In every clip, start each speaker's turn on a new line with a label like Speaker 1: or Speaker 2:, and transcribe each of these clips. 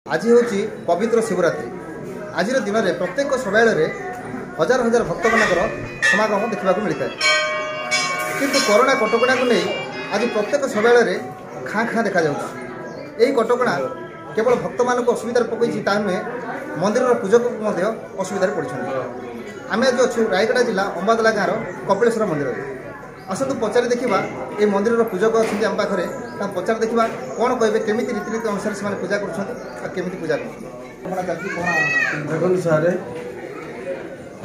Speaker 1: आज हूँ पवित्र शिवरात्रि। आज दिन में प्रत्येक सभा हजार हजार भक्त मानकर समागम देखा मिलता है, किंतु कोरोना कटकणा को नहीं आज प्रत्येक सभा खाँ खाँ देखा यही कटकणा केवल भक्त मान असुविधा पकई ता नुहे मंदिर पूजक असुविधा पड़ते। आम आज अच्छु रायगड़ा जिला अंबादला गाँव कपिलेश्वर मंदिर। आसतु पचारि देखा ये मंदिर पूजक अच्छे आम पाखे पचार देखा कौन कहे केमी रीतिनीति अनुसार से पूजा करमी पूजा कर
Speaker 2: सारे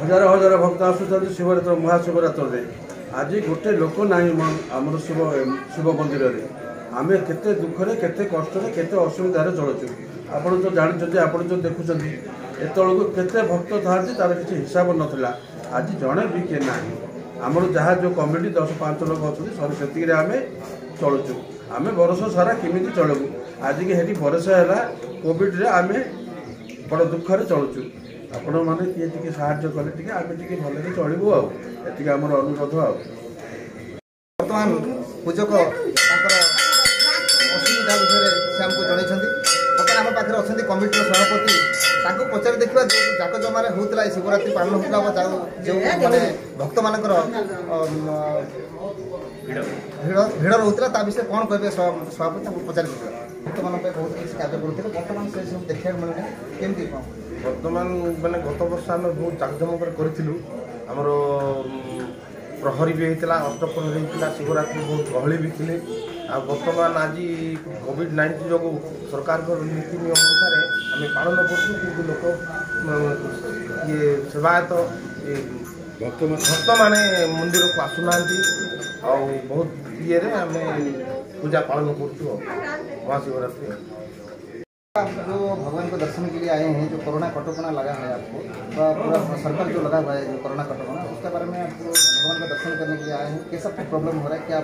Speaker 2: हजार हजार भक्त आसुच्च शिवरात्र महाशिवरात्र आज गोटे लोक ना आम शिव मंदिर आम केते दुखरे केते कष्ट केते असुविधार चलुचु। आपड़ तो जानते आप जो देखुं एतलू केते भक्त था तार किसी हिसाब नाला। आज जड़े भी किए ना आमर जहाँ जो कमिटी 10-5 लोग अच्छे सर से आम चलुचु। आम बरस सारा केमी चलू आज की हेटी बरस है कोविड आम बड़ दुखरे चलुचु। आपण मैंने किए टी साहाଯ୍य कले आम टी भले चलू आती आम अनुरोध
Speaker 1: बर्तमान पूजक असुविधा विषय से आमको जनइंट। बर्तमान आम पाखे अच्छा कमिटर सभापति पचारि देखा जाक जमार होता शिवरात्रि पालन होता जो मैंने भक्त मान भिड़ रोता ता विषय कौन कहे सभापति पचारि देखा भक्त मान बहुत किसी कार्य करुते बर्तमान से सब देखा मिलूना केमती कौन
Speaker 3: बर्तमान मैंने गत वर्ष आम बहुत जाकजमक करूँ। आमर प्रहरी भी होता अष्टप्रहरी होता शिवरात्रि बहुत गहली भी थे। बर्तमान आज कोविड-19 जो सरकार नीति नियम अनुसार आम पालन करूँ कि लोक ये सेवायत भक्त मैंने मंदिर को आसुना बहुत ये आम पूजा पालन करूँ महाशिवरात्रि।
Speaker 1: जो भगवान को दर्शन के लिए आए हैं, जो कोरोना कटकणा लगा है आपको पूरा सरकार जो लगा हुआ है जो कोरोना कटकणा उसके बारे में आपको भगवान का दर्शन करने के लिए आए हैं, कैसा प्रॉब्लम हो रहा है क्या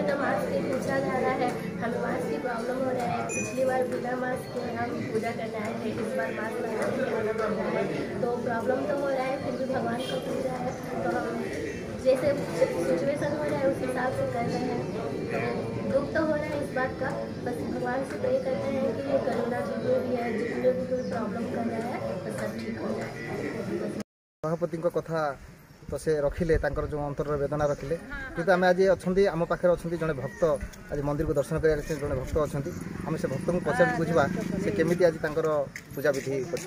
Speaker 4: तो मास्क की पूजा जा रहा है, हमें मास्क की प्रॉब्लम हो रहा है। पिछली बार बिना मास्क के हम पूजा करने आए थे, इस बार मास्क लगा के आना पड़ रहा है तो प्रॉब्लम तो हो रहा है। फिर भी भगवान का पूजा है तो हम जैसे सिचुएशन हो रहा है उस हिसाब से कर रहे हैं। दुख तो हो रहा है इस बात का, बस भगवान से प्रे करते हैं कि ये कोरोना जो भी है जितने भी कोई प्रॉब्लम कर रहा है तो सब ठीक हो जाए।
Speaker 1: सभापति कथा तो से रखिले जो अंतर वेदना रखिले, किंतु आम आज अच्छा आम पाखे अच्छा जड़े भक्त आज मंदिर को दर्शन कर जड़े भक्त अच्छा आम से भक्त को पचार बुझा से केमी आज पूजा विधि कर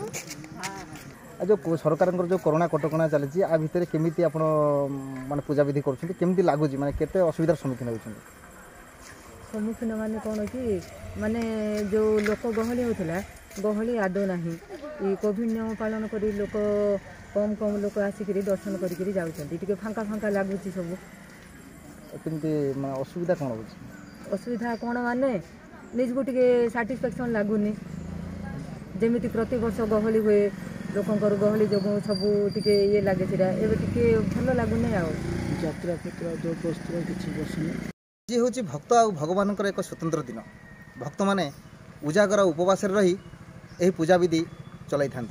Speaker 1: जो सरकार जो कोरोना कटकणा चली आ भितर केमी आप माने पूजा विधि करमी लगुच माने केते असुविधार सम्मुखीन होती
Speaker 5: सम्मुखीन माने कौन कि माने जो लोक गहली होता गहली आदौ ना कोविड नियम पालन कर लोक कम कम लोक आसिक दर्शन करके जाऊँगी फांका फांका लगुच सब
Speaker 1: केमती असुविधा कौन हो
Speaker 5: असुविधा कौन माने निजको टे साटिस्फैक्शन लगुनि जमी प्रति वर्ष गहली हुए लोकंर गहली जो सब टे ये लगे टे भल लगुनि आत्रा फेतरा जो प्रस्तुत किसी बसुनी
Speaker 1: जी हूँ भक्त आ भगवान एक स्वतंत्र दिन। भक्त मैंने उजागर उपवास रही यही पूजा विधि चलाई था।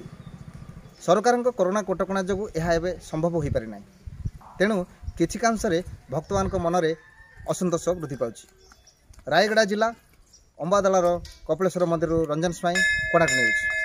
Speaker 1: सरकार कोरोना कटकणा जो यह संभव हो पारि ना, तेणु किसी कांश भक्त मान मनरे असंतोष वृद्धि पाँच। रायगड़ा जिला अंबादलार कपिलेश्वर मंदिर रंजन स्वाई कोणार्क न्यूज।